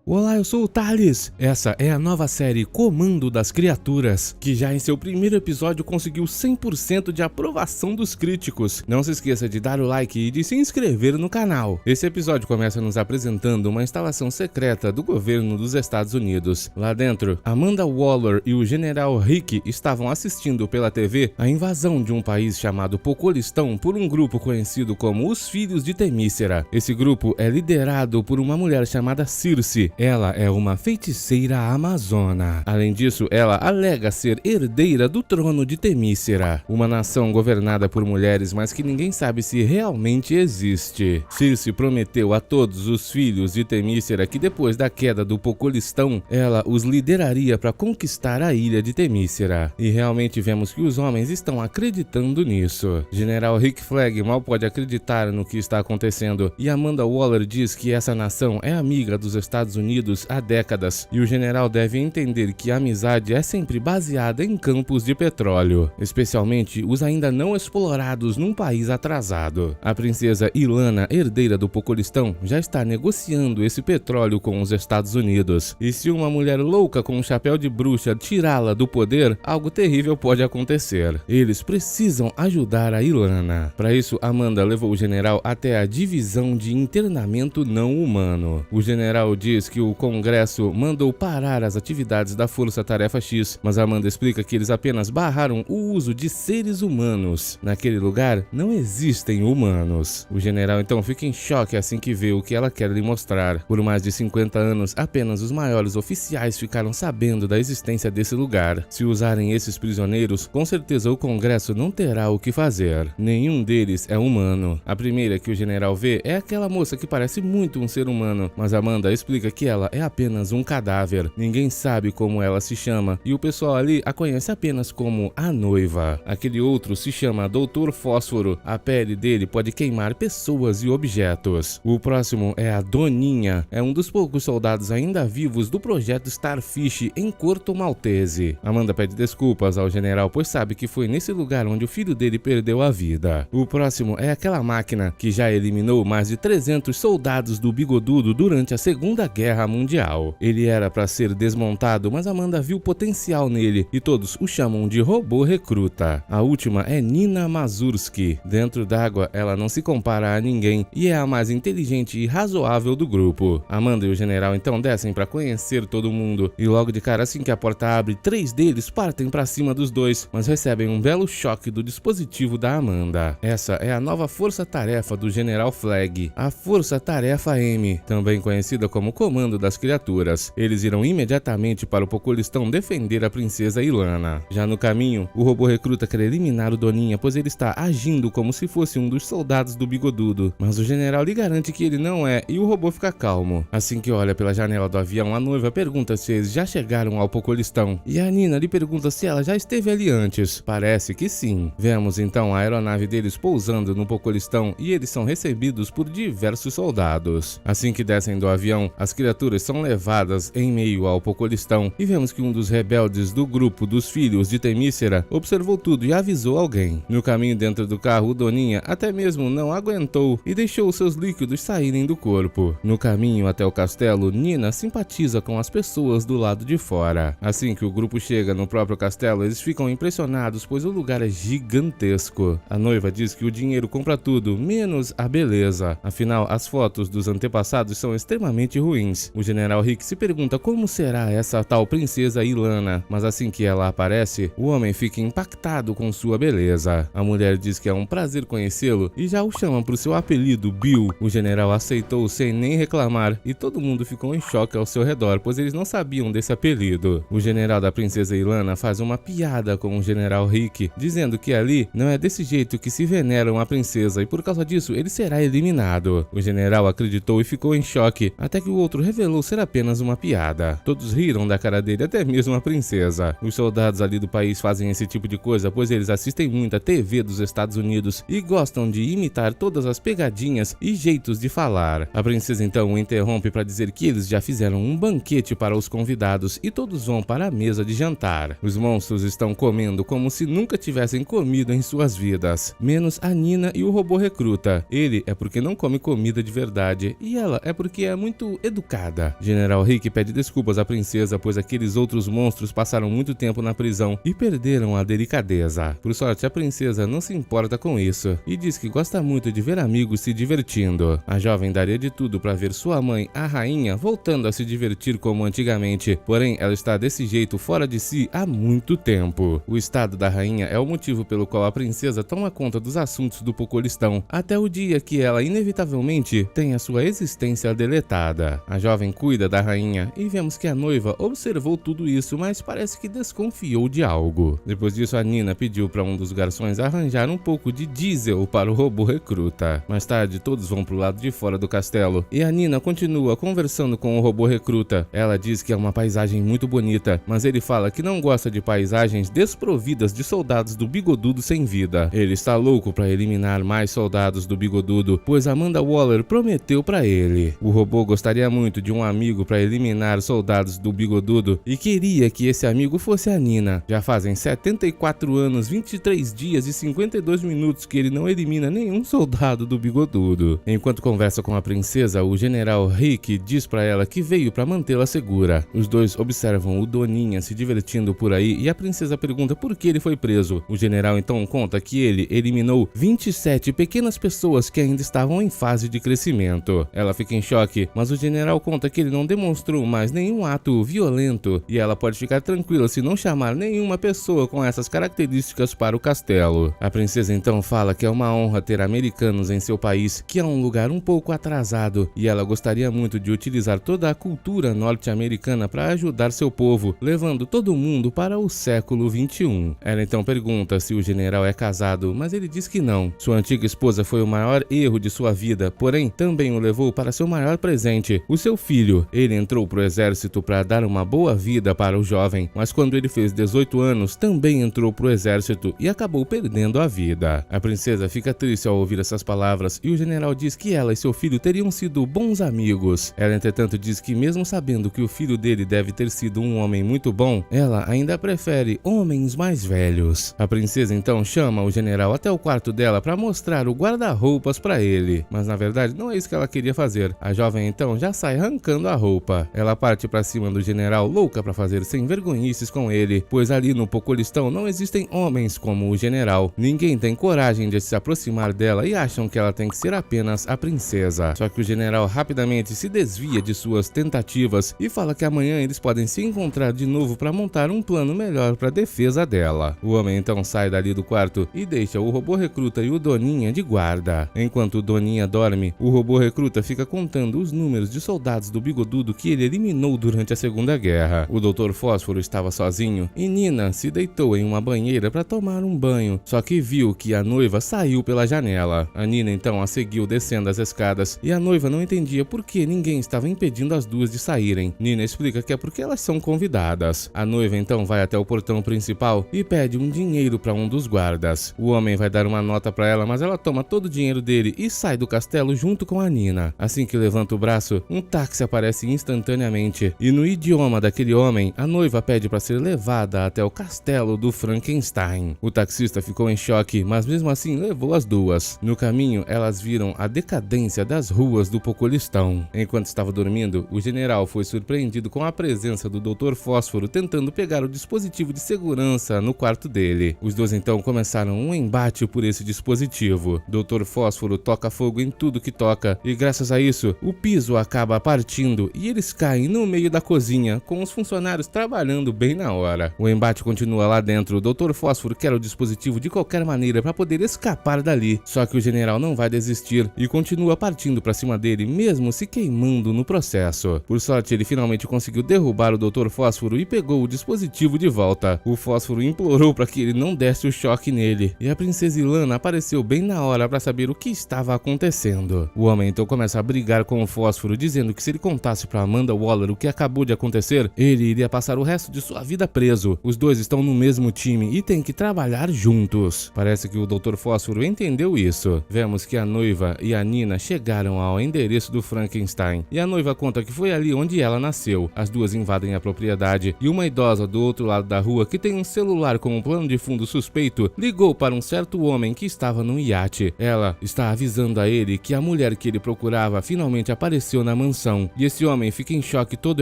Olá, eu sou o Thales. Essa é a nova série Comando das Criaturas, que já em seu primeiro episódio conseguiu 100% de aprovação dos críticos. Não se esqueça de dar o like e de se inscrever no canal. Esse episódio começa nos apresentando uma instalação secreta do governo dos Estados Unidos. Lá dentro, Amanda Waller e o General Rick estavam assistindo pela TV a invasão de um país chamado Pocolistão por um grupo conhecido como os Filhos de Temícera. Esse grupo é liderado por uma mulher chamada Circe. Ela é uma feiticeira amazona. Além disso, ela alega ser herdeira do trono de Temícera, uma nação governada por mulheres, mas que ninguém sabe se realmente existe. Circe prometeu a todos os filhos de Temícera que depois da queda do Pocolistão, ela os lideraria para conquistar a ilha de Temícera. E realmente vemos que os homens estão acreditando nisso. General Rick Flag mal pode acreditar no que está acontecendo, e Amanda Waller diz que essa nação é amiga dos Estados Unidos há décadas, e o general deve entender que a amizade é sempre baseada em campos de petróleo, especialmente os ainda não explorados num país atrasado. A princesa Ilana, herdeira do Pocolistão, já está negociando esse petróleo com os Estados Unidos, e se uma mulher louca com um chapéu de bruxa tirá-la do poder, algo terrível pode acontecer. Eles precisam ajudar a Ilana. Para isso, Amanda levou o general até a divisão de internamento não humano. O general diz que o Congresso mandou parar as atividades da Força Tarefa X, mas Amanda explica que eles apenas barraram o uso de seres humanos. Naquele lugar não existem humanos. O general então fica em choque assim que vê o que ela quer lhe mostrar. Por mais de 50 anos, apenas os maiores oficiais ficaram sabendo da existência desse lugar. Se usarem esses prisioneiros, com certeza o Congresso não terá o que fazer. Nenhum deles é humano. A primeira que o general vê é aquela moça que parece muito um ser humano, mas Amanda explica que ela é apenas um cadáver. Ninguém sabe como ela se chama, e o pessoal ali a conhece apenas como a noiva. Aquele outro se chama Dr. Fósforo. A pele dele pode queimar pessoas e objetos. O próximo é a Doninha. É um dos poucos soldados ainda vivos do projeto Starfish em Corto Maltese. Amanda pede desculpas ao general, pois sabe que foi nesse lugar onde o filho dele perdeu a vida. O próximo é aquela máquina que já eliminou mais de 300 soldados do Bigodudo durante a Segunda Guerra Mundial. Ele era para ser desmontado, mas Amanda viu potencial nele e todos o chamam de robô recruta. A última é Nina Mazursky. Dentro d'água, ela não se compara a ninguém e é a mais inteligente e razoável do grupo. Amanda e o general então descem para conhecer todo mundo, e logo de cara, assim que a porta abre, 3 deles partem para cima dos 2, mas recebem um belo choque do dispositivo da Amanda. Essa é a nova força-tarefa do General Flag, a Força-Tarefa M, também conhecida como Comando das Criaturas. Eles irão imediatamente para o Pocolistão defender a princesa Ilana. Já no caminho, o robô recruta quer eliminar o Doninha, pois ele está agindo como se fosse um dos soldados do Bigodudo, mas o general lhe garante que ele não é, e o robô fica calmo. Assim que olha pela janela do avião, a noiva pergunta se eles já chegaram ao Pocolistão, e a Nina lhe pergunta se ela já esteve ali antes. Parece que sim. Vemos então a aeronave deles pousando no Pocolistão, e eles são recebidos por diversos soldados. Assim que descem do avião, as criaturas são levadas em meio ao Pocolistão, e vemos que um dos rebeldes do grupo dos Filhos de Temícera observou tudo e avisou alguém. No caminho dentro do carro, o Doninha até mesmo não aguentou e deixou seus líquidos saírem do corpo. No caminho até o castelo, Nina simpatiza com as pessoas do lado de fora. Assim que o grupo chega no próprio castelo, eles ficam impressionados, pois o lugar é gigantesco. A noiva diz que o dinheiro compra tudo, menos a beleza. Afinal, as fotos dos antepassados são extremamente ruins. O general Rick se pergunta como será essa tal princesa Ilana, mas assim que ela aparece, o homem fica impactado com sua beleza. A mulher diz que é um prazer conhecê-lo e já o chama por seu apelido Bill. O general aceitou sem nem reclamar, e todo mundo ficou em choque ao seu redor, pois eles não sabiam desse apelido. O general da princesa Ilana faz uma piada com o general Rick, dizendo que ali não é desse jeito que se veneram a princesa, e por causa disso ele será eliminado. O general acreditou e ficou em choque, até que o outro revelou ser apenas uma piada. Todos riram da cara dele, até mesmo a princesa. Os soldados ali do país fazem esse tipo de coisa, pois eles assistem muito a TV dos Estados Unidos e gostam de imitar todas as pegadinhas e jeitos de falar. A princesa então o interrompe para dizer que eles já fizeram um banquete para os convidados e todos vão para a mesa de jantar. Os monstros estão comendo como se nunca tivessem comido em suas vidas, menos a Nina e o robô recruta. Ele é porque não come comida de verdade e ela é porque é muito educada chocada. General Rick pede desculpas à princesa, pois aqueles outros monstros passaram muito tempo na prisão e perderam a delicadeza. Por sorte, a princesa não se importa com isso e diz que gosta muito de ver amigos se divertindo. A jovem daria de tudo para ver sua mãe, a rainha, voltando a se divertir como antigamente, porém ela está desse jeito fora de si há muito tempo. O estado da rainha é o motivo pelo qual a princesa toma conta dos assuntos do Pocolistão, até o dia que ela inevitavelmente tem a sua existência deletada. A jovem cuida da rainha e vemos que a noiva observou tudo isso, mas parece que desconfiou de algo. Depois disso, a Nina pediu para um dos garçons arranjar um pouco de diesel para o robô recruta. Mais tarde, todos vão pro lado de fora do castelo e a Nina continua conversando com o robô recruta. Ela diz que é uma paisagem muito bonita, mas ele fala que não gosta de paisagens desprovidas de soldados do Bigodudo sem vida. Ele está louco para eliminar mais soldados do Bigodudo, pois Amanda Waller prometeu para ele. O robô gostaria muito de um amigo para eliminar soldados do Bigodudo e queria que esse amigo fosse a Nina. Já fazem 74 anos, 23 dias e 52 minutos que ele não elimina nenhum soldado do Bigodudo. Enquanto conversa com a princesa, o general Rick diz para ela que veio para mantê-la segura. Os dois observam o Doninha se divertindo por aí e a princesa pergunta por que ele foi preso. O general então conta que ele eliminou 27 pequenas pessoas que ainda estavam em fase de crescimento. Ela fica em choque, mas o general conta que ele não demonstrou mais nenhum ato violento e ela pode ficar tranquila se não chamar nenhuma pessoa com essas características para o castelo. A princesa então fala que é uma honra ter americanos em seu país, que é um lugar um pouco atrasado, e ela gostaria muito de utilizar toda a cultura norte-americana para ajudar seu povo, levando todo mundo para o século 21. Ela então pergunta se o general é casado, mas ele diz que não. Sua antiga esposa foi o maior erro de sua vida, porém também o levou para seu maior presente, o seu filho. Ele entrou pro exército para dar uma boa vida para o jovem, mas quando ele fez 18 anos, também entrou pro exército e acabou perdendo a vida. A princesa fica triste ao ouvir essas palavras e o general diz que ela e seu filho teriam sido bons amigos. Ela, entretanto, diz que mesmo sabendo que o filho dele deve ter sido um homem muito bom, ela ainda prefere homens mais velhos. A princesa então chama o general até o quarto dela para mostrar o guarda-roupas para ele, mas na verdade não é isso que ela queria fazer. A jovem então já sai arrancando a roupa. Ela parte para cima do general, louca para fazer sem vergonhices com ele, pois ali no Pocolistão não existem homens como o general. Ninguém tem coragem de se aproximar dela e acham que ela tem que ser apenas a princesa. Só que o general rapidamente se desvia de suas tentativas e fala que amanhã eles podem se encontrar de novo para montar um plano melhor para a defesa dela. O homem então sai dali do quarto e deixa o robô recruta e o Doninha de guarda. Enquanto o Doninha dorme, o robô recruta fica contando os números de soldados do Bigodudo que ele eliminou durante a Segunda Guerra. O Dr. Fósforo estava sozinho e Nina se deitou em uma banheira para tomar um banho, só que viu que a noiva saiu pela janela. A Nina então a seguiu descendo as escadas e a noiva não entendia por que ninguém estava impedindo as duas de saírem. Nina explica que é porque elas são convidadas. A noiva então vai até o portão principal e pede um dinheiro para um dos guardas. O homem vai dar uma nota para ela, mas ela toma todo o dinheiro dele e sai do castelo junto com a Nina. Assim que levanta o braço, um táxi aparece instantaneamente e no idioma daquele homem, a noiva pede para ser levada até o castelo do Frankenstein. O taxista ficou em choque, mas mesmo assim levou as duas. No caminho, elas viram a decadência das ruas do Pocolistão. Enquanto estava dormindo, o general foi surpreendido com a presença do Dr. Fósforo tentando pegar o dispositivo de segurança no quarto dele. Os dois então começaram um embate por esse dispositivo. Dr. Fósforo toca fogo em tudo que toca e graças a isso, o piso acaba partindo e eles caem no meio da cozinha, com os funcionários trabalhando bem na hora. O embate continua lá dentro. O Dr. Fósforo quer o dispositivo de qualquer maneira para poder escapar dali, só que o general não vai desistir e continua partindo para cima dele, mesmo se queimando no processo. Por sorte, ele finalmente conseguiu derrubar o Dr. Fósforo e pegou o dispositivo de volta. O Fósforo implorou para que ele não desse o choque nele e a princesa Ilana apareceu bem na hora para saber o que estava acontecendo. O homem então começa a brigar com o Fósforo, dizendo que se ele contasse para Amanda Waller o que acabou de acontecer, ele iria passar o resto de sua vida preso. Os dois estão no mesmo time e têm que trabalhar juntos. Parece que o Dr. Fósforo entendeu isso. Vemos que a noiva e a Nina chegaram ao endereço do Frankenstein e a noiva conta que foi ali onde ela nasceu. As duas invadem a propriedade e uma idosa do outro lado da rua, que tem um celular como plano de fundo suspeito, ligou para um certo homem que estava num iate. Ela está avisando a ele que a mulher que ele procurava finalmente apareceu na mansão mansão, e esse homem fica em choque todo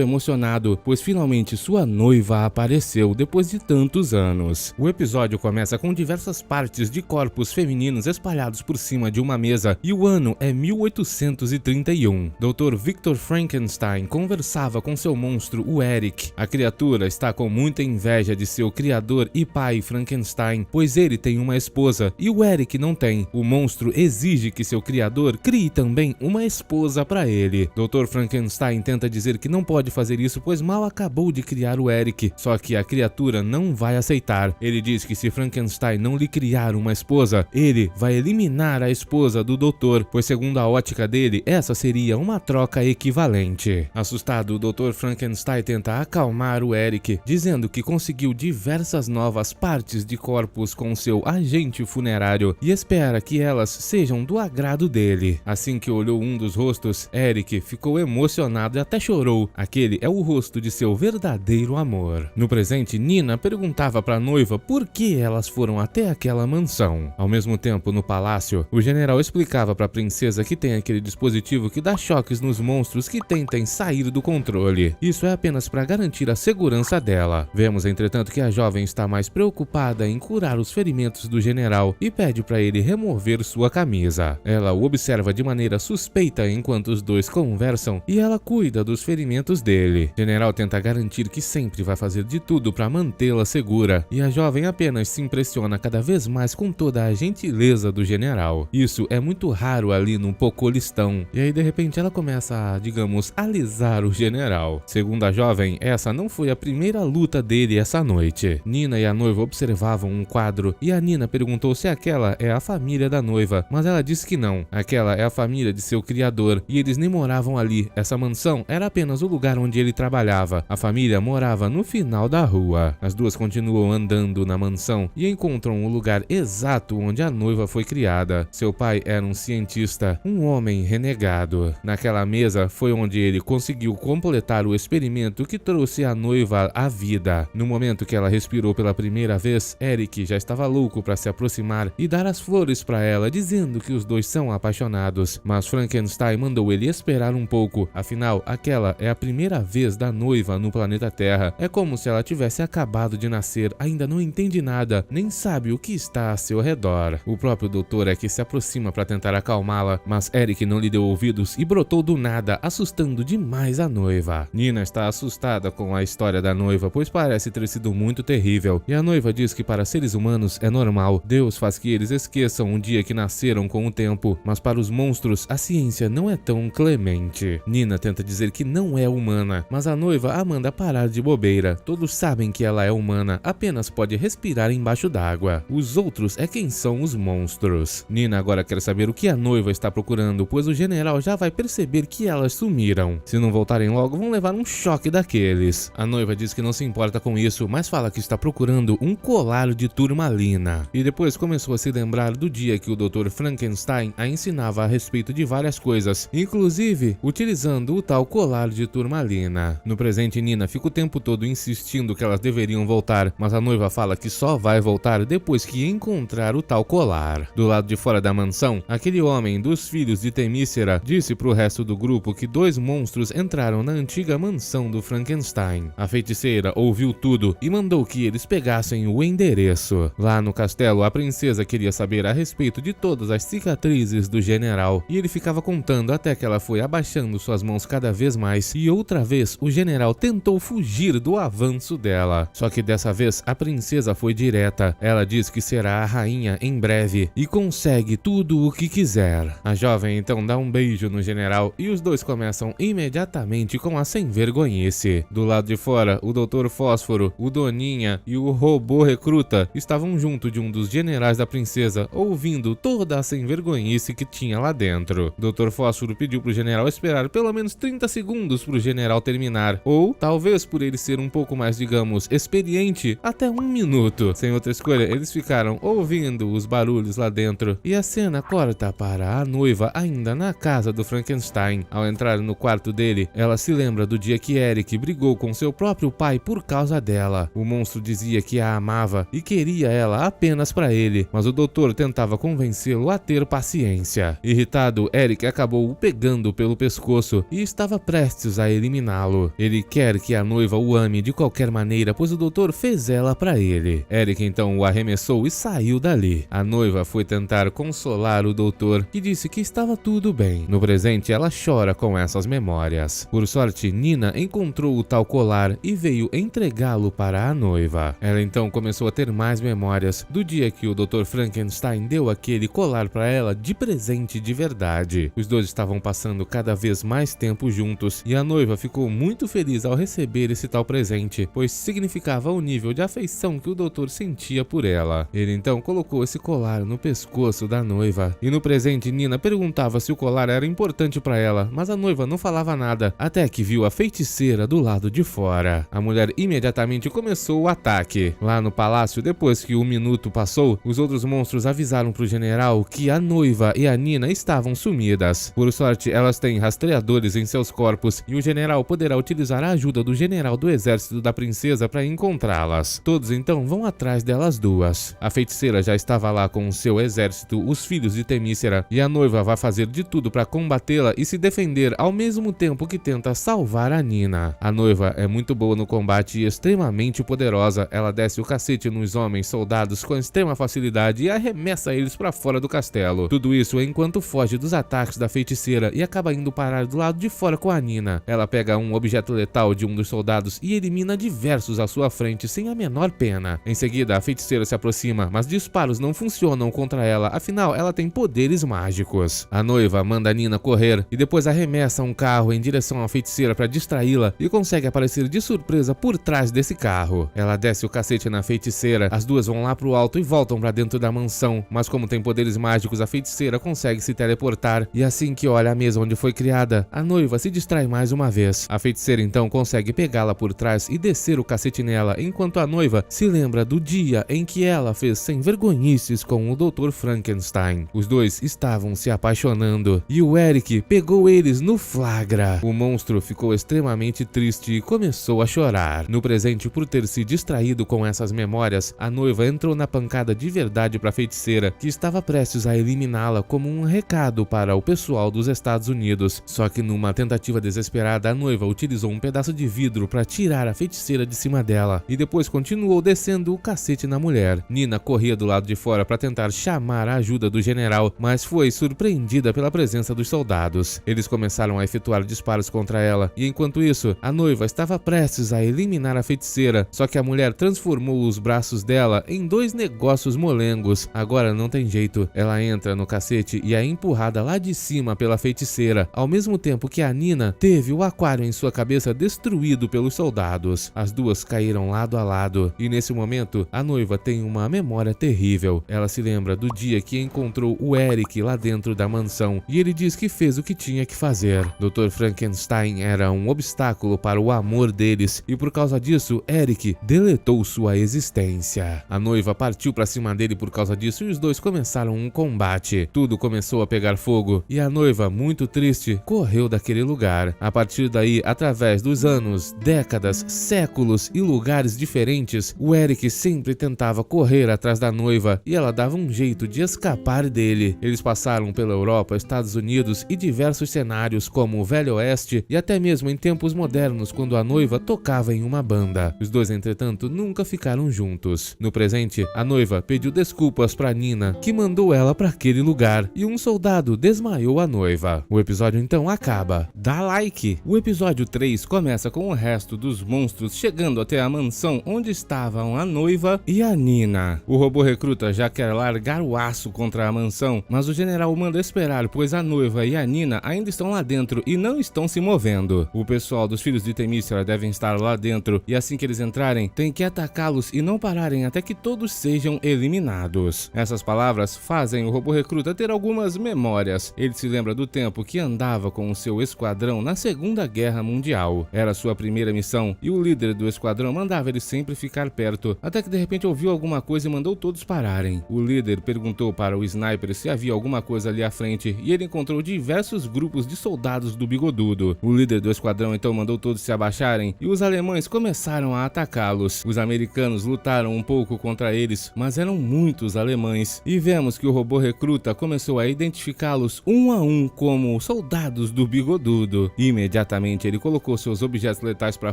emocionado, pois finalmente sua noiva apareceu depois de tantos anos. O episódio começa com diversas partes de corpos femininos espalhados por cima de uma mesa, e o ano é 1831. Dr. Victor Frankenstein conversava com seu monstro, o Eric. A criatura está com muita inveja de seu criador e pai Frankenstein, pois ele tem uma esposa e o Eric não tem. O monstro exige que seu criador crie também uma esposa para ele. Dr. Frankenstein tenta dizer que não pode fazer isso, pois mal acabou de criar o Eric, só que a criatura não vai aceitar. Ele diz que se Frankenstein não lhe criar uma esposa, ele vai eliminar a esposa do doutor, pois segundo a ótica dele, essa seria uma troca equivalente. Assustado, o Dr. Frankenstein tenta acalmar o Eric, dizendo que conseguiu diversas novas partes de corpos com seu agente funerário e espera que elas sejam do agrado dele. Assim que olhou um dos rostos, Eric ficou emocionado e até chorou. Aquele é o rosto de seu verdadeiro amor. No presente, Nina perguntava para a noiva por que elas foram até aquela mansão. Ao mesmo tempo, no palácio, o general explicava para a princesa que tem aquele dispositivo que dá choques nos monstros que tentem sair do controle. Isso é apenas para garantir a segurança dela. Vemos, entretanto, que a jovem está mais preocupada em curar os ferimentos do general e pede para ele remover sua camisa. Ela o observa de maneira suspeita enquanto os dois conversam e ela cuida dos ferimentos dele. O general tenta garantir que sempre vai fazer de tudo para mantê-la segura e a jovem apenas se impressiona cada vez mais com toda a gentileza do general. Isso é muito raro ali no Pocolistão. E aí de repente ela começa a, digamos, alisar o general. Segundo a jovem, essa não foi a primeira luta dele essa noite. Nina e a noiva observavam um quadro e a Nina perguntou se aquela é a família da noiva, mas ela disse que não. Aquela é a família de seu criador e eles nem moravam ali. Essa mansão era apenas o lugar onde ele trabalhava. A família morava no final da rua. As duas continuam andando na mansão e encontram o lugar exato onde a noiva foi criada. Seu pai era um cientista, um homem renegado. Naquela mesa foi onde ele conseguiu completar o experimento que trouxe a noiva à vida. No momento que ela respirou pela primeira vez, Eric já estava louco para se aproximar e dar as flores para ela, dizendo que os dois são apaixonados. Mas Frankenstein mandou ele esperar um pouco, afinal, aquela é a primeira vez da noiva no planeta Terra. É como se ela tivesse acabado de nascer, ainda não entende nada, nem sabe o que está a seu redor. O próprio doutor é que se aproxima para tentar acalmá-la, mas Eric não lhe deu ouvidos e brotou do nada, assustando demais a noiva. Nina está assustada com a história da noiva, pois parece ter sido muito terrível, e a noiva diz que para seres humanos é normal, Deus faz que eles esqueçam um dia que nasceram com o tempo, mas para os monstros a ciência não é tão clemente. Nina tenta dizer que não é humana, mas a noiva a manda parar de bobeira. Todos sabem que ela é humana, apenas pode respirar embaixo d'água. Os outros é quem são os monstros. Nina agora quer saber o que a noiva está procurando, pois o general já vai perceber que elas sumiram. Se não voltarem logo, vão levar um choque daqueles. A noiva diz que não se importa com isso, mas fala que está procurando um colar de turmalina. E depois começou a se lembrar do dia que o Dr. Frankenstein a ensinava a respeito de várias coisas, inclusive utilizando o tal colar de turmalina. No presente, Nina fica o tempo todo insistindo que elas deveriam voltar, mas a noiva fala que só vai voltar depois que encontrar o tal colar. Do lado de fora da mansão, aquele homem dos filhos de Temícera disse pro resto do grupo que dois monstros entraram na antiga mansão do Frankenstein. A feiticeira ouviu tudo e mandou que eles pegassem o endereço. Lá no castelo, a princesa queria saber a respeito de todas as cicatrizes do general, e ele ficava contando até que ela foi abaixando suas mãos cada vez mais, e outra vez o general tentou fugir do avanço dela. Só que dessa vez a princesa foi direta. Ela diz que será a rainha em breve e consegue tudo o que quiser. A jovem então dá um beijo no general e os dois começam imediatamente com a sem vergonhice. Do lado de fora, o Dr. Fósforo, o Doninha e o robô recruta estavam junto de um dos generais da princesa, ouvindo toda a sem vergonhice que tinha lá dentro. Dr. Fósforo pediu pro general esperar pelo menos 30 segundos pro general terminar, ou talvez por ele ser um pouco mais, digamos, experiente, até 1 minuto. Sem outra escolha, eles ficaram ouvindo os barulhos lá dentro e a cena corta para a noiva ainda na casa do Frankenstein. Ao entrar no quarto dele, ela se lembra do dia que Eric brigou com seu próprio pai por causa dela. O monstro dizia que a amava e queria ela apenas para ele, mas o doutor tentava convencê-lo a ter paciência. Irritado, Eric acabou o pegando pelo pescoço pescoço e estava prestes a eliminá-lo. Ele quer que a noiva o ame de qualquer maneira, pois o doutor fez ela para ele. Eric então o arremessou e saiu dali. A noiva foi tentar consolar o doutor, que disse que estava tudo bem. No presente, ela chora com essas memórias. Por sorte, Nina encontrou o tal colar e veio entregá-lo para a noiva. Ela então começou a ter mais memórias do dia que o Dr. Frankenstein deu aquele colar para ela de presente de verdade. Os dois estavam passando cada vez mais tempo juntos e a noiva ficou muito feliz ao receber esse tal presente, pois significava o nível de afeição que o doutor sentia por ela. Ele então colocou esse colar no pescoço da noiva e no presente Nina perguntava se o colar era importante para ela, mas a noiva não falava nada até que viu a feiticeira do lado de fora. A mulher imediatamente começou o ataque. Lá no palácio, depois que um minuto passou, os outros monstros avisaram pro general que a noiva e a Nina estavam sumidas. Por sorte, elas têm rastreadores em seus corpos e o general poderá utilizar a ajuda do general do exército da princesa para encontrá-las. Todos então vão atrás delas duas. A feiticeira já estava lá com o seu exército, os filhos de Temícera, e a noiva vai fazer de tudo para combatê-la e se defender ao mesmo tempo que tenta salvar a Nina. A noiva é muito boa no combate e extremamente poderosa. Ela desce o cacete nos homens soldados com extrema facilidade e arremessa eles para fora do castelo. Tudo isso enquanto foge dos ataques da feiticeira e acaba indo parar do lado de fora com a Nina. Ela pega um objeto letal de um dos soldados e elimina diversos à sua frente sem a menor pena. Em seguida, a feiticeira se aproxima, mas disparos não funcionam contra ela, afinal ela tem poderes mágicos. A noiva manda a Nina correr e depois arremessa um carro em direção à feiticeira para distraí-la e consegue aparecer de surpresa por trás desse carro. Ela desce o cacete na feiticeira, as duas vão lá pro alto e voltam para dentro da mansão, mas como tem poderes mágicos, a feiticeira consegue se teleportar e assim que olha a mesa onde foi criada, a noiva se distrai mais uma vez. A feiticeira então consegue pegá-la por trás e descer o cacete nela, enquanto a noiva se lembra do dia em que ela fez sem vergonhices com o Dr. Frankenstein. Os dois estavam se apaixonando e o Eric pegou eles no flagra. O monstro ficou extremamente triste e começou a chorar. No presente, por ter se distraído com essas memórias, a noiva entrou na pancada de verdade para a feiticeira, que estava prestes a eliminá-la como um recado para o pessoal dos Estados Unidos. Só que numa tentativa desesperada, a noiva utilizou um pedaço de vidro para tirar a feiticeira de cima dela e depois continuou descendo o cacete na mulher. Nina corria do lado de fora para tentar chamar a ajuda do general, mas foi surpreendida pela presença dos soldados. Eles começaram a efetuar disparos contra ela e enquanto isso, a noiva estava prestes a eliminar a feiticeira, só que a mulher transformou os braços dela em dois negócios molengos. Agora não tem jeito, ela entra no cacete e é empurrada lá de cima pela feiticeira, ao mesmo tempo que a Nina teve o aquário em sua cabeça destruído pelos soldados. As duas caíram lado a lado e nesse momento a noiva tem uma memória terrível. Ela se lembra do dia que encontrou o Eric lá dentro da mansão e ele diz que fez o que tinha que fazer. Dr. Frankenstein era um obstáculo para o amor deles e por causa disso, Eric deletou sua existência. A noiva partiu para cima dele por causa disso e os dois começaram um combate. Tudo começou a pegar fogo e a noiva, muito triste, correu daquele lugar. A partir daí, através dos anos, décadas, séculos e lugares diferentes, o Eric sempre tentava correr atrás da noiva e ela dava um jeito de escapar dele. Eles passaram pela Europa, Estados Unidos e diversos cenários como o Velho Oeste e até mesmo em tempos modernos quando a noiva tocava em uma banda. Os dois, entretanto, nunca ficaram juntos. No presente, a noiva pediu desculpas para Nina, que mandou ela para aquele lugar, e um soldado desmaiou a noiva. O episódio então acaba. Dá like! O episódio 3 começa com o resto dos monstros chegando até a mansão onde estavam a noiva e a Nina. O robô recruta já quer largar o aço contra a mansão, mas o general manda esperar, pois a noiva e a Nina ainda estão lá dentro e não estão se movendo. O pessoal dos filhos de Temícera devem estar lá dentro e assim que eles entrarem, tem que atacá-los e não pararem até que todos sejam eliminados. Essas palavras fazem o robô recruta ter algumas memórias. Ele se lembra do tempo que andava com o seu esquadrão na Segunda Guerra Mundial. Era sua primeira missão e o líder do esquadrão mandava ele sempre ficar perto, até que de repente ouviu alguma coisa e mandou todos pararem. O líder perguntou para o sniper se havia alguma coisa ali à frente e ele encontrou diversos grupos de soldados do Bigodudo. O líder do esquadrão então mandou todos se abaixarem e os alemães começaram a atacá-los. Os americanos lutaram um pouco contra eles, mas eram muitos alemães e vemos que o robô recruta começou a identificá-los um a um como soldados soldados do Bigodudo. Imediatamente ele colocou seus objetos letais para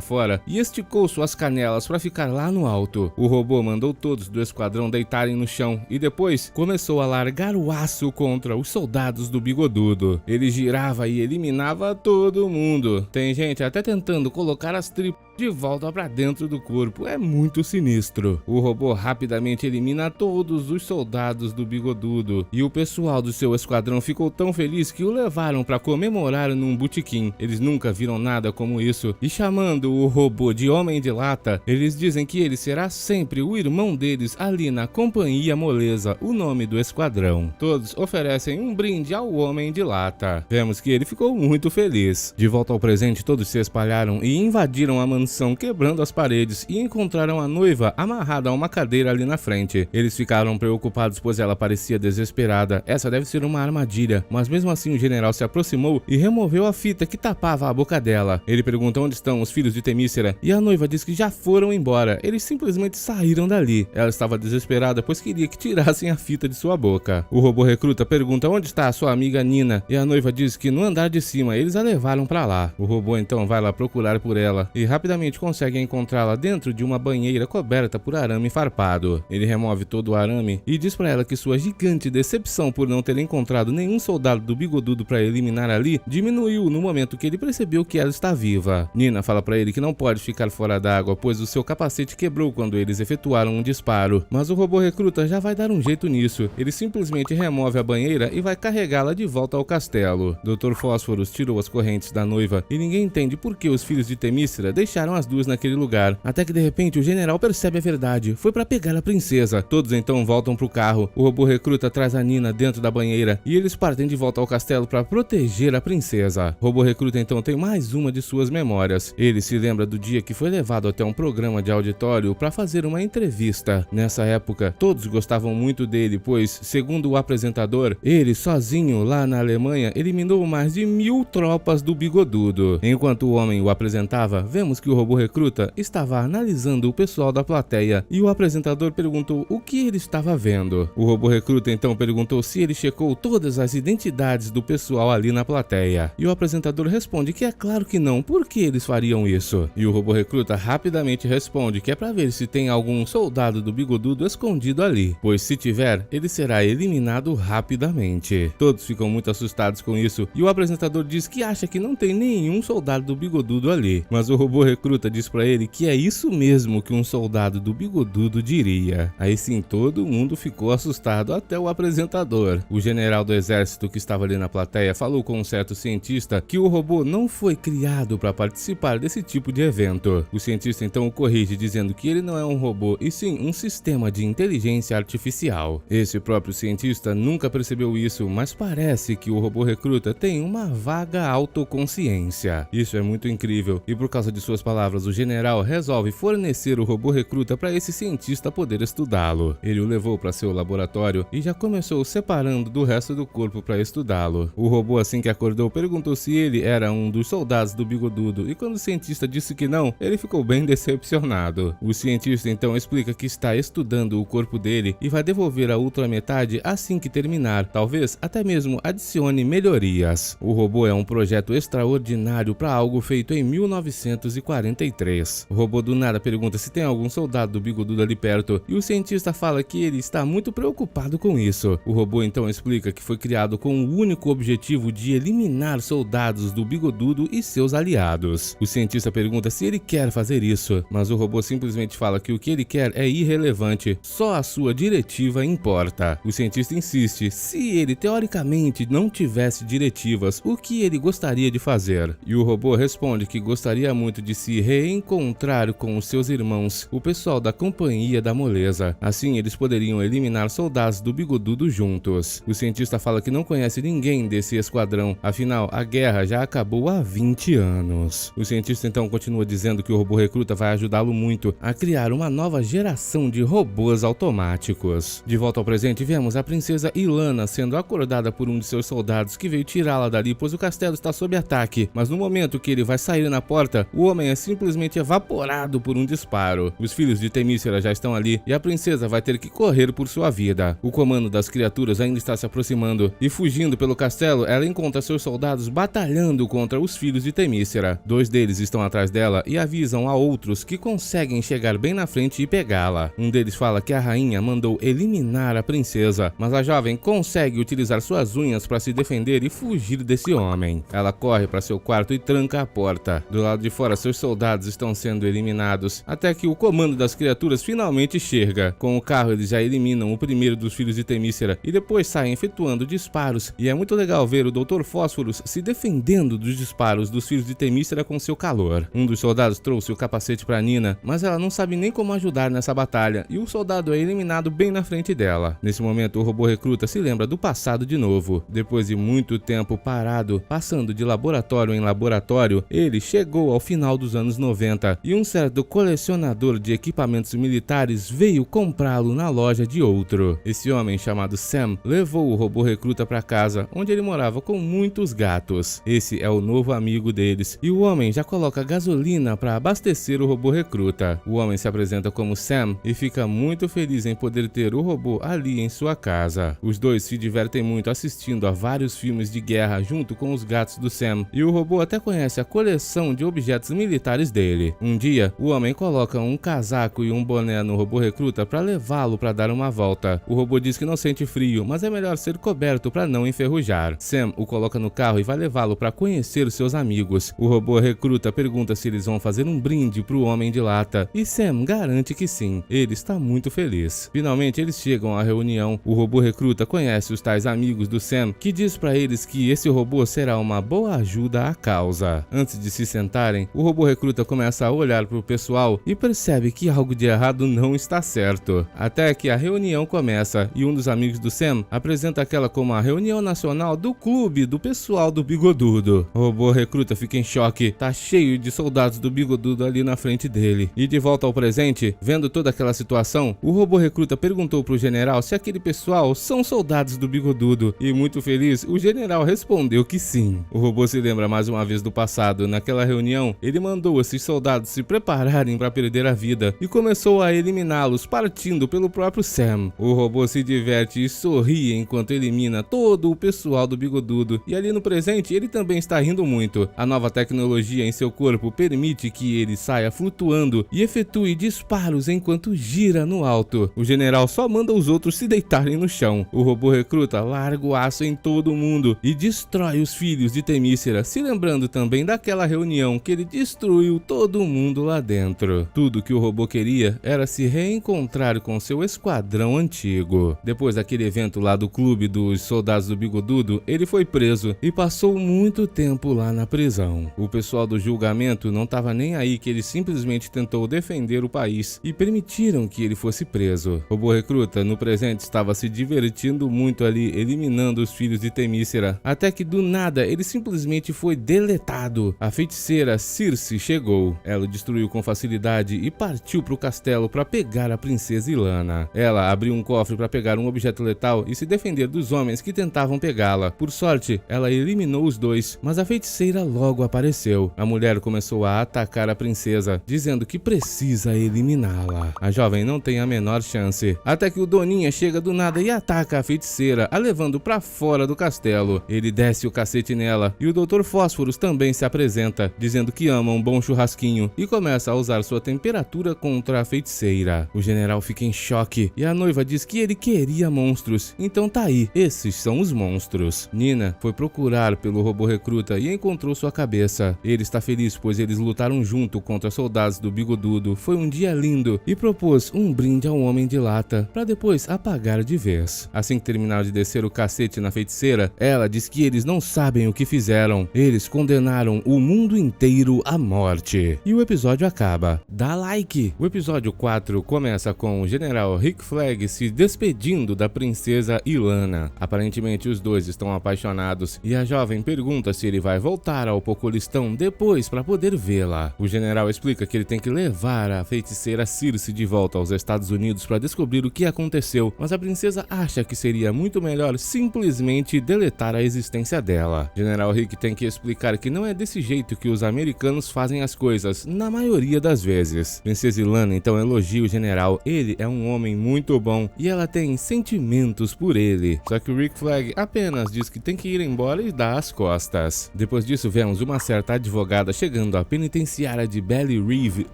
fora e esticou suas canelas para ficar lá no alto. O robô mandou todos do esquadrão deitarem no chão e depois começou a largar o aço contra os soldados do Bigodudo. Ele girava e eliminava todo mundo. Tem gente até tentando colocar as tripas de volta para dentro do corpo. É muito sinistro. O robô rapidamente elimina todos os soldados do Bigodudo e o pessoal do seu esquadrão ficou tão feliz que o levaram para comemorar num botequim. Eles nunca viram nada como isso e, chamando o robô de Homem de Lata, eles dizem que ele será sempre o irmão deles ali na Companhia Moleza, o nome do esquadrão. Todos oferecem um brinde ao Homem de Lata. Vemos que ele ficou muito feliz. De volta ao presente, todos se espalharam e invadiram a mansão, quebrando as paredes, e encontraram a noiva amarrada a uma cadeira ali na frente. Eles ficaram preocupados, pois ela parecia desesperada. Essa deve ser uma armadilha, mas mesmo assim o general se aproximou e removeu a fita que tapava a boca dela. Ele pergunta onde estão os filhos de Temícera e a noiva diz que já foram embora. Eles simplesmente saíram dali. Ela estava desesperada, pois queria que tirassem a fita de sua boca. O robô recruta pergunta onde está a sua amiga Nina e a noiva diz que no andar de cima eles a levaram para lá. O robô então vai lá procurar por ela e rapidamente consegue encontrá-la dentro de uma banheira coberta por arame farpado. Ele remove todo o arame e diz para ela que sua gigante decepção por não ter encontrado nenhum soldado do Bigodudo para eliminar ali diminuiu no momento que ele percebeu que ela está viva. Nina fala para ele que não pode ficar fora d'água, pois o seu capacete quebrou quando eles efetuaram um disparo, mas o robô recruta já vai dar um jeito nisso. Ele simplesmente remove a banheira e vai carregá-la de volta ao castelo. Dr. Fósforos tirou as correntes da noiva e ninguém entende por que os filhos de Temícera deixaram as duas naquele lugar, até que de repente o general percebe a verdade. Foi para pegar a princesa. Todos então voltam pro carro. O robô recruta traz a Nina dentro da banheira e eles partem de volta ao castelo para proteger a princesa. O robô recruta então tem mais uma de suas memórias. Ele se lembra do dia que foi levado até um programa de auditório para fazer uma entrevista. Nessa época, todos gostavam muito dele, pois, segundo o apresentador, ele sozinho lá na Alemanha eliminou mais de 1000 tropas do Bigodudo. Enquanto o homem o apresentava, vemos que o robô recruta estava analisando o pessoal da plateia e o apresentador perguntou o que ele estava vendo. O robô recruta então perguntou se ele checou todas as identidades do pessoal ali na plateia. E o apresentador responde que é claro que não, por que eles fariam isso? E o robô recruta rapidamente responde que é para ver se tem algum soldado do Bigodudo escondido ali, pois se tiver, ele será eliminado rapidamente. Todos ficam muito assustados com isso e o apresentador diz que acha que não tem nenhum soldado do Bigodudo ali, mas o robô recruta diz para ele que é isso mesmo que um soldado do Bigodudo diria. Aí sim, todo mundo ficou assustado, até o apresentador. O general do exército que estava ali na plateia falou com um certo cientista que o robô não foi criado para participar desse tipo de evento. O cientista então o corrige dizendo que ele não é um robô e sim um sistema de inteligência artificial. Esse próprio cientista nunca percebeu isso, mas parece que o robô recruta tem uma vaga autoconsciência. Isso é muito incrível e por causa de suas palavras o general resolve fornecer o robô recruta para esse cientista poder estudá-lo. Ele o levou para seu laboratório e já começou separando do resto do corpo para estudá-lo. O robô, assim que acordou, perguntou se ele era um dos soldados do Bigodudo e quando o cientista disse que não, ele ficou bem decepcionado. O cientista então explica que está estudando o corpo dele e vai devolver a outra metade assim que terminar, talvez até mesmo adicione melhorias. O robô é um projeto extraordinário para algo feito em 1943. O robô do nada pergunta se tem algum soldado do Bigodudo ali perto e o cientista fala que ele está muito preocupado com isso. O robô então explica que foi criado com o único objetivo de eliminar soldados do Bigodudo e seus aliados. O cientista pergunta se ele quer fazer isso, mas o robô simplesmente fala que o que ele quer é irrelevante, só a sua diretiva importa. O cientista insiste, se ele teoricamente não tivesse diretivas, o que ele gostaria de fazer? E o robô responde que gostaria muito de se reencontrar com os seus irmãos, o pessoal da Companhia da Moleza. Assim eles poderiam eliminar soldados do Bigodudo juntos. O cientista fala que não conhece ninguém desse esquadrão, afinal a guerra já acabou há 20 anos. O cientista então continua dizendo que o robô recruta vai ajudá-lo muito a criar uma nova geração de robôs automáticos. De volta ao presente, vemos a princesa Ilana sendo acordada por um de seus soldados que veio tirá-la dali, pois o castelo está sob ataque, mas no momento que ele vai sair na porta, o homem é simplesmente evaporado por um disparo. Os filhos de Temícera já estão ali e a princesa vai ter que correr por sua vida. O comando das criaturas ainda está se aproximando e, fugindo pelo castelo, ela encontra seus soldados batalhando contra os filhos de Temícera. 2 deles estão atrás dela e avisam a outros que conseguem chegar bem na frente e pegá-la. Um deles fala que a rainha mandou eliminar a princesa, mas a jovem consegue utilizar suas unhas para se defender e fugir desse homem. Ela corre para seu quarto e tranca a porta. Do lado de fora, seus soldados estão sendo eliminados, até que o comando das criaturas finalmente chega. Com o carro, eles já eliminam o primeiro dos filhos de Temícera e depois saem efetuando disparos. E é muito legal ver o Dr. Fósforos se defendendo dos disparos dos filhos de Temícera com seu calor. Um dos soldados trouxe o capacete para Nina, mas ela não sabe nem como ajudar nessa batalha, e o soldado é eliminado bem na frente dela. Nesse momento, o robô recruta se lembra do passado de novo. Depois de muito tempo parado, passando de laboratório em laboratório, ele chegou ao final dos anos 90 e um certo colecionador de equipamentos militares veio comprá-lo na loja de outro. Esse homem, chamado Sam, levou o robô recruta para casa, onde ele morava com muitos gatos. Esse é o novo amigo deles, e o homem já coloca gasolina para abastecer o robô recruta. O homem se apresenta como Sam e fica muito feliz em poder ter o robô ali em sua casa. Os dois se divertem muito assistindo a vários filmes de guerra junto com os gatos do Sam, e o robô até conhece a coleção de objetos militares dele. Um dia, o homem coloca um casaco e um boné no robô recruta para levá-lo para dar uma volta. O robô diz que não sente frio, mas é melhor ser coberto para não enferrujar. Sam o coloca no carro e vai levá-lo para conhecer seus amigos. O robô recruta pergunta se eles vão fazer um brinde pro Homem de Lata, e Sam garante que sim. Ele está muito feliz. Finalmente eles chegam à reunião. O robô recruta conhece os tais amigos do Sam, que diz para eles que esse robô será uma boa ajuda à causa. Antes de se sentarem, o robô recruta começa a olhar pro pessoal e percebe que algo de errado não está certo. Até que a reunião começa e um dos amigos do Sam apresenta aquela como a reunião nacional do clube do pessoal do Bigodudo. O robô recruta fica em choque, tá cheio de soldados do Bigodudo ali na frente dele. E de volta ao presente, vendo toda aquela situação, o robô recruta perguntou pro general se aquele pessoal são soldados do Bigodudo, e muito feliz, o general respondeu que sim. O robô se lembra mais uma vez do passado. Naquela reunião, ele mandou esses soldados se prepararem para perder a vida e começou a eliminá-los, partindo pelo próprio Sam. O robô se diverte e sorri enquanto elimina todo o pessoal do Bigodudo, e ali no presente ele também está rindo muito. A nova tecnologia em seu corpo permite que ele saia flutuando e efetue disparos enquanto gira no alto. O general só manda os outros se deitarem no chão. O robô recruta larga o aço em todo mundo e destrói os filhos de Temícera, se lembrando também daquela reunião que ele destruiu todo mundo lá dentro. Tudo que o robô queria era se reencontrar com seu esquadrão antigo. Depois daquele evento lá do clube dos soldados do Bigodudo, ele foi preso e passou muito tempo lá na prisão. O pessoal do julgamento não estava nem aí que ele simplesmente tentou defender o país e permitiram que ele fosse preso. O robô recruta no presente estava se divertindo muito ali, eliminando os filhos de Temícera, até que do nada ele simplesmente foi deletado. A feiticeira Circe chegou. Ela o destruiu com facilidade e partiu para o castelo para pegar a princesa Ilana. Ela abriu um cofre para pegar um objeto letal e se defender dos homens que tentavam pegá-la. Por sorte, ela eliminou os dois, mas a feiticeira logo apareceu. A mulher começou a atacar a princesa, dizendo que precisa eliminá-la. A jovem não tem a menor chance, até que o Doninha chega do nada e ataca a feiticeira, a levando para fora do castelo. Ele desce o cacete nela e o Dr. Fósforos também se apresenta, dizendo que ama um bom churrasquinho e começa a usar sua temperatura contra a feiticeira. O general fica em choque e a noiva diz que ele queria monstros, então tá aí, esses são os monstros. Nina foi procurar pelo robô recruta e encontrou sua cabeça. Ele está feliz pois eles lutaram junto contra soldados do Bigodudo. Foi um dia lindo e propôs um brinde ao Homem de Lata para depois apagar de vez. Assim que terminaram de descer o cacete na feiticeira, ela diz que eles não sabem o que fizeram. Eles condenaram o mundo inteiro à morte. E o episódio acaba. Dá like! O episódio 4 começa com o general Rick Flag se despedindo da princesa Ilana. Aparentemente os dois estão apaixonados e a jovem pergunta se ele vai voltar ao Pocolistão depois para poder vê-la. O general explica que ele tem que levar a feiticeira Circe de volta aos Estados Unidos para descobrir o que aconteceu, mas a princesa acha que seria muito melhor simplesmente deletar a existência dela. General Rick tem que explicar que não é desse jeito que os americanos fazem fazem as coisas, na maioria das vezes. Princesa Ilana então elogia o general, ele é um homem muito bom e ela tem sentimentos por ele. Só que o Rick Flag apenas diz que tem que ir embora e dá as costas. Depois disso vemos uma certa advogada chegando à penitenciária de Belly Reeve,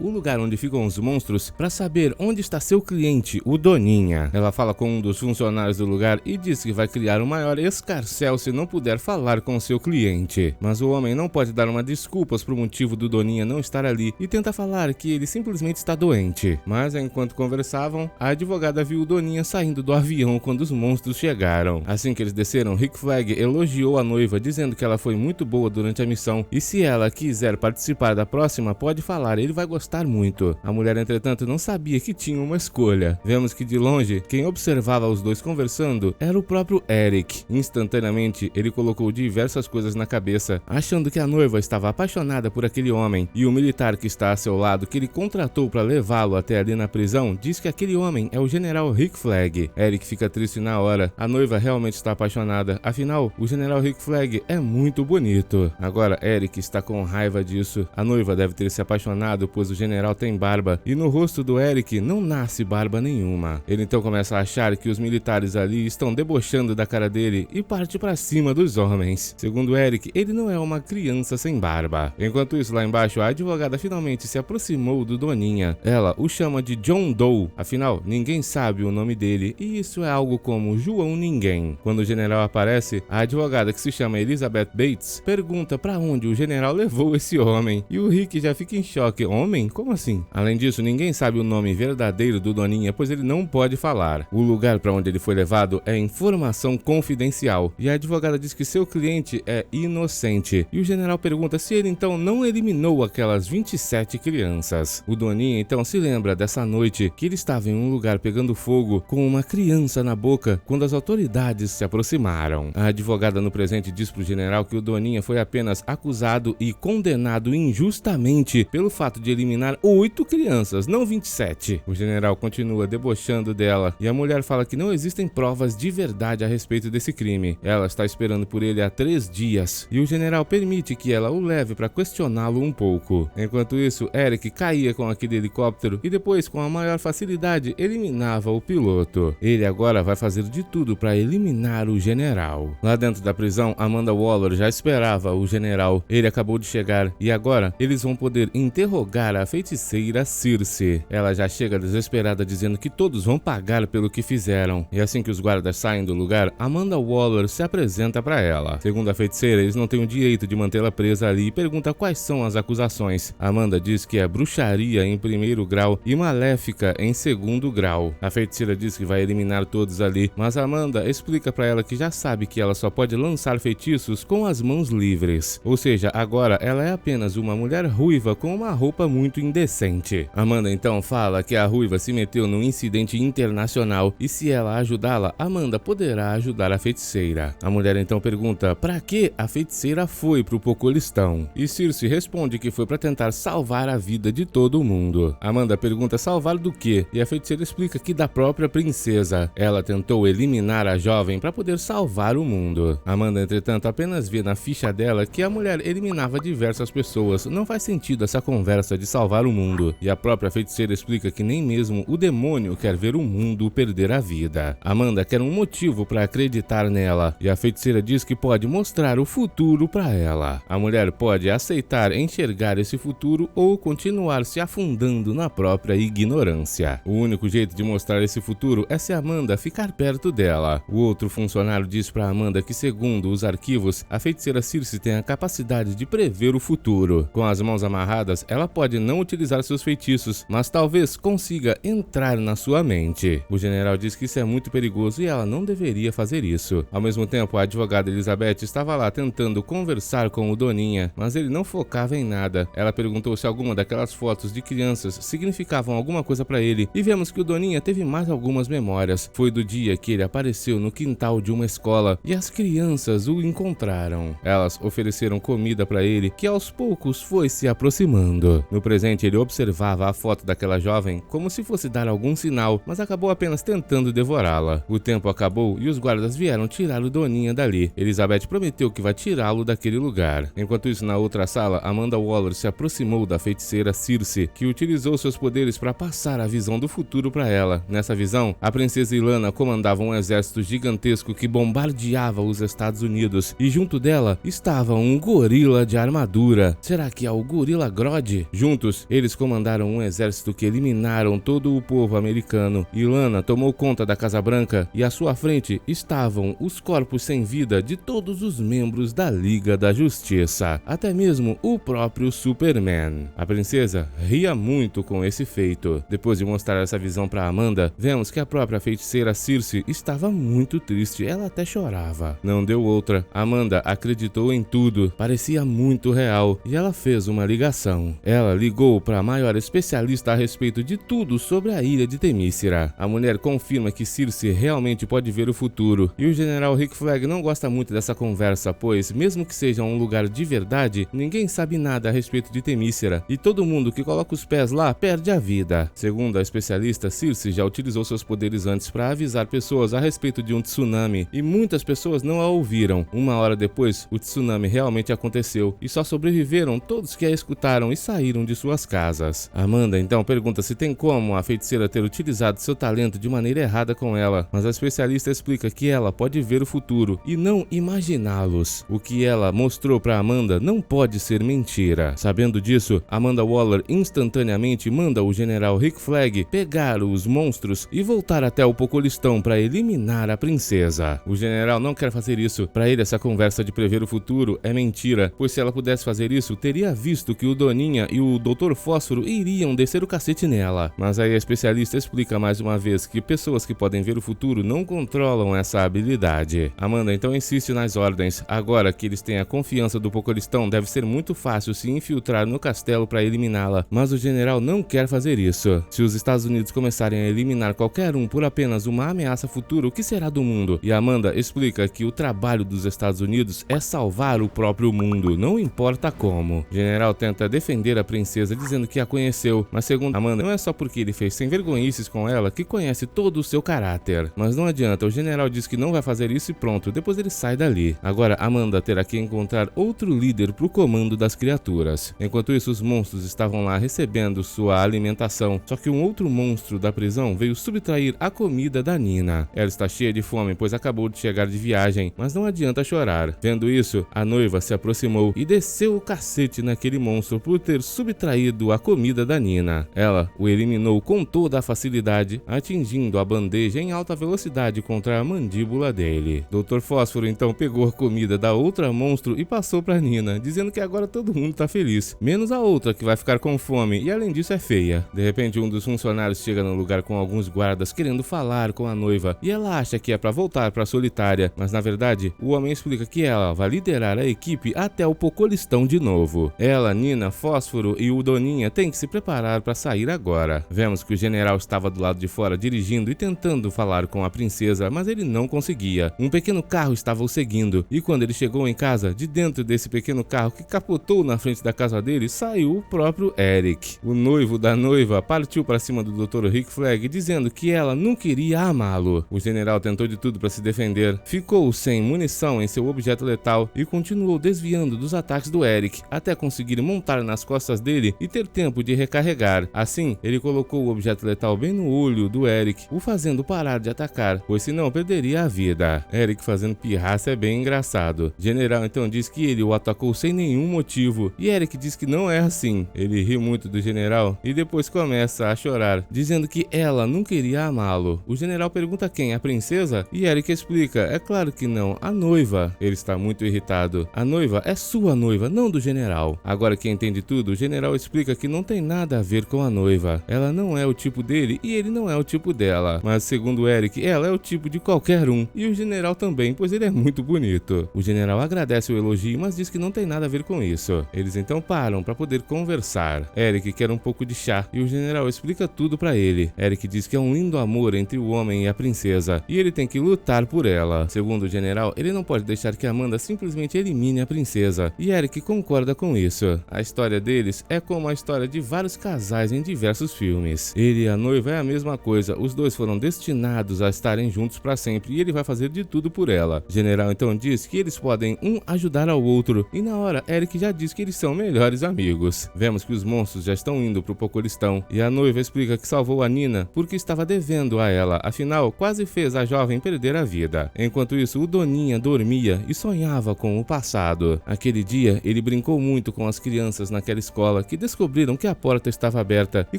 o lugar onde ficam os monstros, para saber onde está seu cliente, o Doninha. Ela fala com um dos funcionários do lugar e diz que vai criar o maior escarcéu se não puder falar com seu cliente. Mas o homem não pode dar uma desculpas pro motivo do Doninha não estar ali e tenta falar que ele simplesmente está doente. Mas enquanto conversavam, a advogada viu o Doninha saindo do avião quando os monstros chegaram. Assim que eles desceram, Rick Flag elogiou a noiva, dizendo que ela foi muito boa durante a missão e se ela quiser participar da próxima, pode falar, ele vai gostar muito. A mulher, entretanto, não sabia que tinha uma escolha. Vemos que de longe, quem observava os dois conversando era o próprio Eric. Instantaneamente, ele colocou diversas coisas na cabeça, achando que a noiva estava apaixonada por aquele homem, e o militar que está a seu lado, que ele contratou para levá-lo até ali na prisão, diz que aquele homem é o general Rick Flag. Eric fica triste na hora, a noiva realmente está apaixonada, afinal, o general Rick Flag é muito bonito. Agora, Eric está com raiva disso, a noiva deve ter se apaixonado, pois o general tem barba, e no rosto do Eric não nasce barba nenhuma. Ele então começa a achar que os militares ali estão debochando da cara dele e parte para cima dos homens. Segundo Eric, ele não é uma criança sem barba. Enquanto isso, lá embaixo, a advogada finalmente se aproximou do Doninha. Ela o chama de John Doe, afinal, ninguém sabe o nome dele e isso é algo como João Ninguém. Quando o general aparece, a advogada, que se chama Elizabeth Bates, pergunta para onde o general levou esse homem e o Rick já fica em choque. Homem? Como assim? Além disso, ninguém sabe o nome verdadeiro do Doninha, pois ele não pode falar. O lugar para onde ele foi levado é informação confidencial e a advogada diz que seu cliente é inocente e o general pergunta se ele então não eliminou aquelas 27 crianças. O Doninha então se lembra dessa noite que ele estava em um lugar pegando fogo com uma criança na boca quando as autoridades se aproximaram. A advogada no presente diz pro general que o Doninha foi apenas acusado e condenado injustamente pelo fato de eliminar 8 crianças, não 27. O general continua debochando dela e a mulher fala que não existem provas de verdade a respeito desse crime. Ela está esperando por ele há 3 dias e o general permite que ela o leve para questioná-lo um pouco. Enquanto isso, Eric caía com aquele helicóptero e depois, com a maior facilidade, eliminava o piloto. Ele agora vai fazer de tudo para eliminar o general. Lá dentro da prisão, Amanda Waller já esperava o general. Ele acabou de chegar e agora eles vão poder interrogar a feiticeira Circe. Ela já chega desesperada dizendo que todos vão pagar pelo que fizeram. E assim que os guardas saem do lugar, Amanda Waller se apresenta para ela. Segundo a feiticeira, eles não têm o direito de mantê-la presa ali e pergunta quais são as acusações. Amanda diz que é bruxaria em 1º grau e maléfica em 2º grau. A feiticeira diz que vai eliminar todos ali, mas Amanda explica para ela que já sabe que ela só pode lançar feitiços com as mãos livres. Ou seja, agora ela é apenas uma mulher ruiva com uma roupa muito indecente. Amanda então fala que a ruiva se meteu num incidente internacional e se ela ajudá-la, Amanda poderá ajudar a feiticeira. A mulher então pergunta para que a feiticeira foi pro Pocolistão e Circe responde que foi para tentar salvar a vida de todo mundo. Amanda pergunta salvar do quê? E a feiticeira explica que da própria princesa. Ela tentou eliminar a jovem para poder salvar o mundo. Amanda, entretanto, apenas vê na ficha dela que a mulher eliminava diversas pessoas. Não faz sentido essa conversa de salvar o mundo. E a própria feiticeira explica que nem mesmo o demônio quer ver o mundo perder a vida. Amanda quer um motivo para acreditar nela. E a feiticeira diz que pode mostrar o futuro para ela. A mulher pode aceitar enxergar esse futuro ou continuar se afundando na própria ignorância. O único jeito de mostrar esse futuro é se Amanda ficar perto dela. O outro funcionário diz para Amanda que, segundo os arquivos, a feiticeira Circe tem a capacidade de prever o futuro. Com as mãos amarradas, ela pode não utilizar seus feitiços, mas talvez consiga entrar na sua mente. O general diz que isso é muito perigoso e ela não deveria fazer isso. Ao mesmo tempo, a advogada Elizabeth estava lá tentando conversar com o Doninha, mas ele não focava em nada. Ela perguntou se alguma daquelas fotos de crianças significavam alguma coisa para ele e vemos que o Doninha teve mais algumas memórias. Foi do dia que ele apareceu no quintal de uma escola e as crianças o encontraram. Elas ofereceram comida para ele, que aos poucos foi se aproximando. No presente, ele observava a foto daquela jovem como se fosse dar algum sinal, mas acabou apenas tentando devorá-la. O tempo acabou e os guardas vieram tirar o Doninha dali. Elizabeth prometeu que vai tirá-lo daquele lugar. Enquanto isso, na outra sala, Amanda Amanda Waller se aproximou da feiticeira Circe, que utilizou seus poderes para passar a visão do futuro para ela. Nessa visão, a princesa Ilana comandava um exército gigantesco que bombardeava os Estados Unidos, e junto dela estava um gorila de armadura. Será que é o Gorila Grodd? Juntos, eles comandaram um exército que eliminaram todo o povo americano. Ilana tomou conta da Casa Branca e à sua frente estavam os corpos sem vida de todos os membros da Liga da Justiça, até mesmo o próprio Superman. A princesa ria muito com esse feito. Depois de mostrar essa visão para Amanda, vemos que a própria feiticeira Circe estava muito triste, ela até chorava. Não deu outra. Amanda acreditou em tudo, parecia muito real, e ela fez uma ligação. Ela ligou para a maior especialista a respeito de tudo sobre a ilha de Temícera. A mulher confirma que Circe realmente pode ver o futuro, e o general Rick Flag não gosta muito dessa conversa, pois, mesmo que seja um lugar de verdade, ninguém sabe nada a respeito de Temícera, e todo mundo que coloca os pés lá perde a vida. Segundo a especialista, Circe já utilizou seus poderes antes para avisar pessoas a respeito de um tsunami, e muitas pessoas não a ouviram. Uma hora depois, o tsunami realmente aconteceu, e só sobreviveram todos que a escutaram e saíram de suas casas. Amanda então pergunta se tem como a feiticeira ter utilizado seu talento de maneira errada com ela, mas a especialista explica que ela pode ver o futuro e não imaginá-los. O que ela mostrou para Amanda não pode ser mentira. Sabendo disso, Amanda Waller instantaneamente manda o general Rick Flag pegar os monstros e voltar até o Pocolistão para eliminar a princesa. O general não quer fazer isso. Para ele, essa conversa de prever o futuro é mentira, pois se ela pudesse fazer isso, teria visto que o Doninha e o Dr. Fósforo iriam descer o cacete nela. Mas aí a especialista explica mais uma vez que pessoas que podem ver o futuro não controlam essa habilidade. Amanda então insiste nas ordens. Agora que eles têm a confiança do Pocolistão, deve ser muito fácil se infiltrar no castelo para eliminá-la, mas o general não quer fazer isso. Se os Estados Unidos começarem a eliminar qualquer um por apenas uma ameaça futura, o que será do mundo? E Amanda explica que o trabalho dos Estados Unidos é salvar o próprio mundo, não importa como. O general tenta defender a princesa dizendo que a conheceu, mas segundo Amanda, não é só porque ele fez sem vergonhices com ela que conhece todo o seu caráter. Mas não adianta, o general diz que não vai fazer isso e pronto, depois ele sai dali. Agora Amanda terá que encontrar outro líder pro comando das criaturas. Enquanto isso, os monstros estavam lá recebendo sua alimentação, só que um outro monstro da prisão veio subtrair a comida da Nina. Ela está cheia de fome, pois acabou de chegar de viagem, mas não adianta chorar. Vendo isso, a noiva se aproximou e desceu o cacete naquele monstro por ter subtraído a comida da Nina. Ela o eliminou com toda a facilidade, atingindo a bandeja em alta velocidade contra a mandíbula dele. Dr. Fósforo então pegou a comida da outra monstro e passou para Nina, dizendo que agora todo mundo tá feliz, menos a outra que vai ficar com fome e além disso é feia. De repente, um dos funcionários chega no lugar com alguns guardas querendo falar com a noiva, e ela acha que é para voltar para Solitária, mas na verdade o homem explica que ela vai liderar a equipe até o Pocolistão de novo. Ela, Nina, Fósforo e o Doninha têm que se preparar para sair agora. Vemos que o general estava do lado de fora dirigindo e tentando falar com a princesa, mas ele não conseguia. Um pequeno carro estava o seguindo, e quando ele chegou em casa, de dentro desse pequeno carro que capotou na frente da casa dele, saiu o próprio Eric. O noivo da noiva partiu para cima do Dr. Rick Flag dizendo que ela não queria amá-lo. O general tentou de tudo para se defender, ficou sem munição em seu objeto letal e continuou desviando dos ataques do Eric, até conseguir montar nas costas dele e ter tempo de recarregar. Assim, ele colocou o objeto letal bem no olho do Eric, o fazendo parar de atacar, pois senão perderia a vida. Eric fazendo pirraça é bem engraçado. O general então diz que ele o atacou sem nenhum motivo, e Eric diz que não é assim. Ele ri muito do general e depois começa a chorar, dizendo que ela não queria amá-lo. O general pergunta quem? A princesa? E Eric explica, é claro que não, a noiva. Ele está muito irritado. A noiva é sua noiva, não do general. Agora que entende tudo, o general explica que não tem nada a ver com a noiva. Ela não é o tipo dele e ele não é o tipo dela. Mas segundo Eric, ela é o tipo de qualquer um. E o general também, pois ele é muito bonito. O general agradece o elogio, mas diz que não tem nada a ver com isso. Eles então param para poder conversar. Eric quer um pouco de chá e o general explica tudo para ele. Eric diz que é um lindo amor entre o homem e a princesa e ele tem que lutar por ela. Segundo o general, ele não pode deixar que Amanda simplesmente elimine a princesa, e Eric concorda com isso. A história deles é como a história de vários casais em diversos filmes. Ele e a noiva é a mesma coisa, os dois foram destinados a estarem juntos para sempre e ele vai fazer de tudo por ela. O general então diz que eles podem um ajudar ao outro, e na hora Eric já diz que ele eles são melhores amigos. Vemos que os monstros já estão indo pro Pocolistão e a noiva explica que salvou a Nina porque estava devendo a ela, afinal quase fez a jovem perder a vida. Enquanto isso, o Doninha dormia e sonhava com o passado. Aquele dia, ele brincou muito com as crianças naquela escola que descobriram que a porta estava aberta e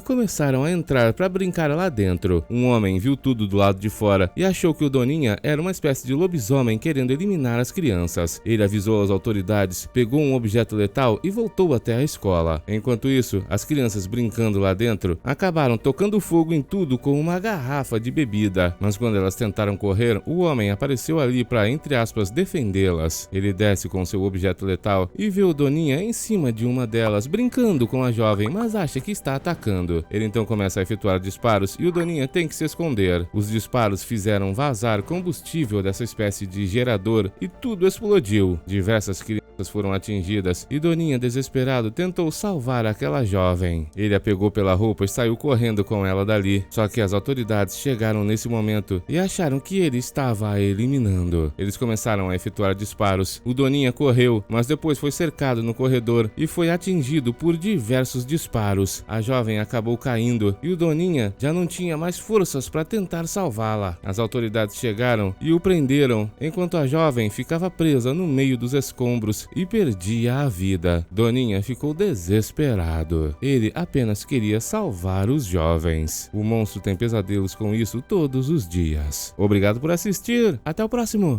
começaram a entrar para brincar lá dentro. Um homem viu tudo do lado de fora e achou que o Doninha era uma espécie de lobisomem querendo eliminar as crianças. Ele avisou as autoridades, pegou um objeto letal e voltou até a escola. Enquanto isso, as crianças brincando lá dentro acabaram tocando fogo em tudo com uma garrafa de bebida. Mas quando elas tentaram correr, o homem apareceu ali para, entre aspas, defendê-las. Ele desce com seu objeto letal e vê o Doninha em cima de uma delas, brincando com a jovem, mas acha que está atacando. Ele então começa a efetuar disparos e o Doninha tem que se esconder. Os disparos fizeram vazar combustível dessa espécie de gerador e tudo explodiu. Diversas crianças foram atingidas e Doninha, desesperado, tentou salvar aquela jovem. Ele a pegou pela roupa e saiu correndo com ela dali. Só que as autoridades chegaram nesse momento e acharam que ele estava a eliminando. Eles começaram a efetuar disparos. O Doninha correu, mas depois foi cercado no corredor e foi atingido por diversos disparos. A jovem acabou caindo e o Doninha já não tinha mais forças para tentar salvá-la. As autoridades chegaram e o prenderam, enquanto a jovem ficava presa no meio dos escombros e perdia a vida. Doninha ficou desesperado. Ele apenas queria salvar os jovens. O monstro tem pesadelos com isso todos os dias. Obrigado por assistir. Até o próximo.